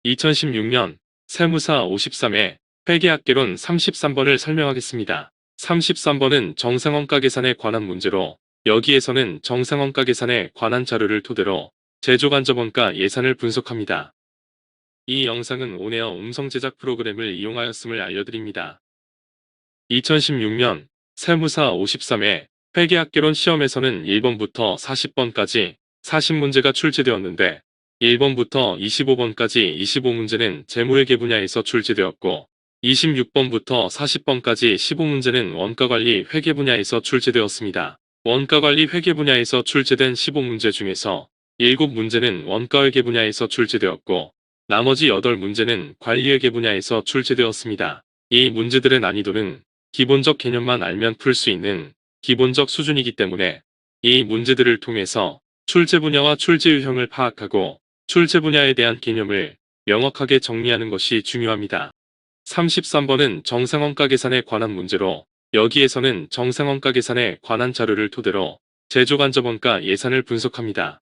2016년 세무사 53회 회계학개론 33번을 설명하겠습니다. 33번은 정상원가 계산에 관한 문제로 여기에서는 정상원가 계산에 관한 자료를 토대로 제조간접원가 예산을 분석합니다. 이 영상은 온에어 음성 제작 프로그램을 이용하였음을 알려드립니다. 2016년 세무사 53회 회계학개론 시험에서는 1번부터 40번까지 40문제가 출제되었는데 1번부터 25번까지 25문제는 재무회계 분야에서 출제되었고 26번부터 40번까지 15문제는 원가관리 회계 분야에서 출제되었습니다. 원가관리 회계 분야에서 출제된 15문제 중에서 7문제는 원가회계 분야에서 출제되었고 나머지 8문제는 관리회계 분야에서 출제되었습니다. 이 문제들의 난이도는 기본적 개념만 알면 풀 수 있는 기본적 수준이기 때문에 이 문제들을 통해서 출제 분야와 출제 유형을 파악하고 출제 분야에 대한 개념을 명확하게 정리하는 것이 중요합니다. 33번은 정상원가 계산에 관한 문제로 여기에서는 정상원가 계산에 관한 자료를 토대로 제조간접원가 예산을 분석합니다.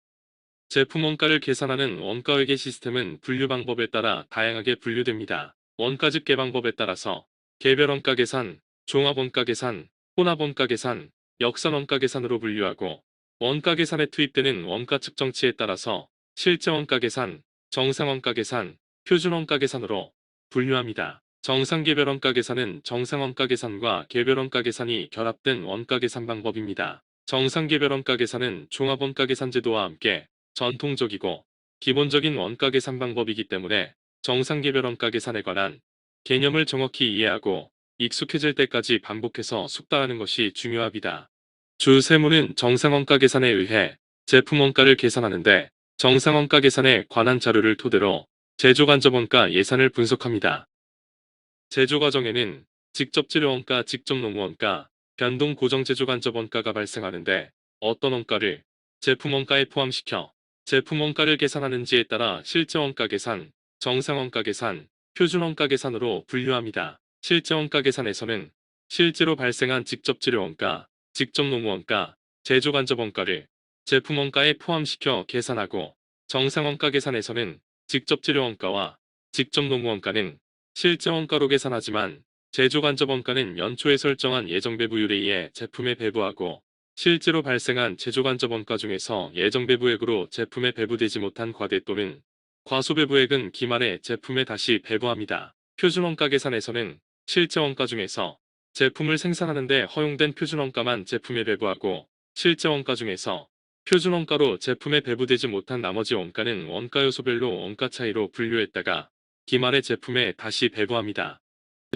제품원가를 계산하는 원가회계 시스템은 분류 방법에 따라 다양하게 분류됩니다. 원가집계 방법에 따라서 개별원가 계산, 종합원가 계산, 혼합원가 계산, 역산원가 계산으로 분류하고 원가 계산에 투입되는 원가 측정치에 따라서 실제원가 계산, 정상원가 계산, 표준원가 계산으로 분류합니다. 정상개별원가 계산은 정상원가 계산과 개별원가 계산이 결합된 원가 계산 방법입니다. 정상개별원가 계산은 종합원가 계산 제도와 함께 전통적이고 기본적인 원가 계산 방법이기 때문에 정상개별원가 계산에 관한 개념을 정확히 이해하고 익숙해질 때까지 반복해서 숙달하는 것이 중요합니다. 주 세무는 정상원가 계산에 의해 제품원가를 계산하는데 정상원가 계산에 관한 자료를 토대로 제조간접원가 예산을 분석합니다. 제조 과정에는 직접 재료원가, 직접 노무원가, 변동 고정 제조간접원가가 발생하는데 어떤 원가를 제품원가에 포함시켜 제품원가를 계산하는지에 따라 실제원가 계산, 정상원가 계산, 표준원가 계산으로 분류합니다. 실제원가 계산에서는 실제로 발생한 직접 재료원가, 직접 노무원가, 제조간접원가를 제품원가에 포함시켜 계산하고 정상원가 계산에서는 직접 재료원가와 직접 노무원가는 실제원가로 계산하지만 제조간접원가는 연초에 설정한 예정배부율에 의해 제품에 배부하고 실제로 발생한 제조간접원가 중에서 예정배부액으로 제품에 배부되지 못한 과대 또는 과소배부액은 기말에 제품에 다시 배부합니다. 표준원가 계산에서는 실제원가 중에서 제품을 생산하는 데 허용된 표준원가만 제품에 배부하고 실제원가 중에서 표준원가로 제품에 배부되지 못한 나머지 원가는 원가요소별로 원가 차이로 분류했다가 기말에 제품에 다시 배부합니다.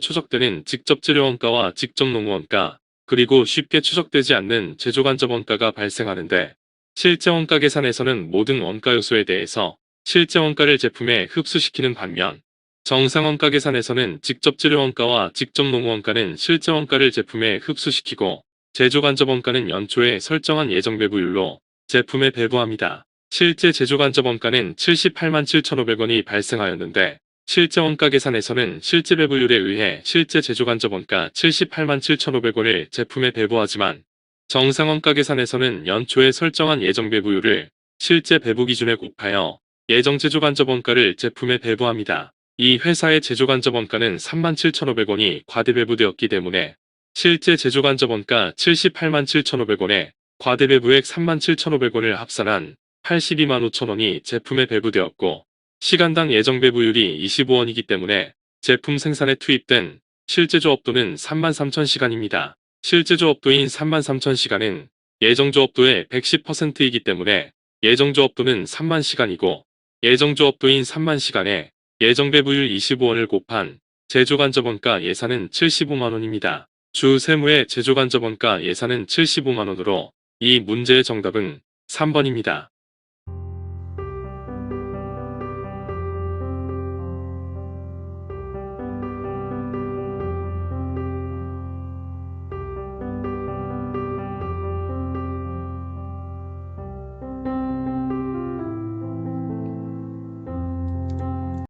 추적되는 직접 재료원가와 직접 노무원가, 그리고 쉽게 추적되지 않는 제조간접원가가 발생하는데 실제원가 계산에서는 모든 원가 요소에 대해서 실제원가를 제품에 흡수시키는 반면 정상원가 계산에서는 직접 재료원가와 직접 노무원가는 실제원가를 제품에 흡수시키고 제조간접원가는 연초에 설정한 예정배부율로 제품에 배부합니다. 실제 제조간접원가는 78만 7,500원이 발생하였는데 실제원가 계산에서는 실제 배부율에 의해 실제 제조간접원가 78만 7,500원을 제품에 배부하지만 정상원가 계산에서는 연초에 설정한 예정배부율을 실제 배부 기준에 곱하여 예정 제조간접원가를 제품에 배부합니다. 이 회사의 제조간접원가는 37,500원이 과대배부되었기 때문에 실제 제조간접원가 78만 7,500원에 과대배부액 37,500원을 합산한 82만 5천원이 제품에 배부되었고 시간당 예정배부율이 25원이기 때문에 제품 생산에 투입된 실제조업도는 33,000시간입니다. 실제조업도인 33,000시간은 예정조업도의 110%이기 때문에 예정조업도는 30,000시간이고 예정조업도인 30,000시간에 예정배부율 25원을 곱한 제조간접원가 예산은 75만원입니다. 주 세무의 제조간접원가 예산은 75만원으로 이 문제의 정답은 3번입니다.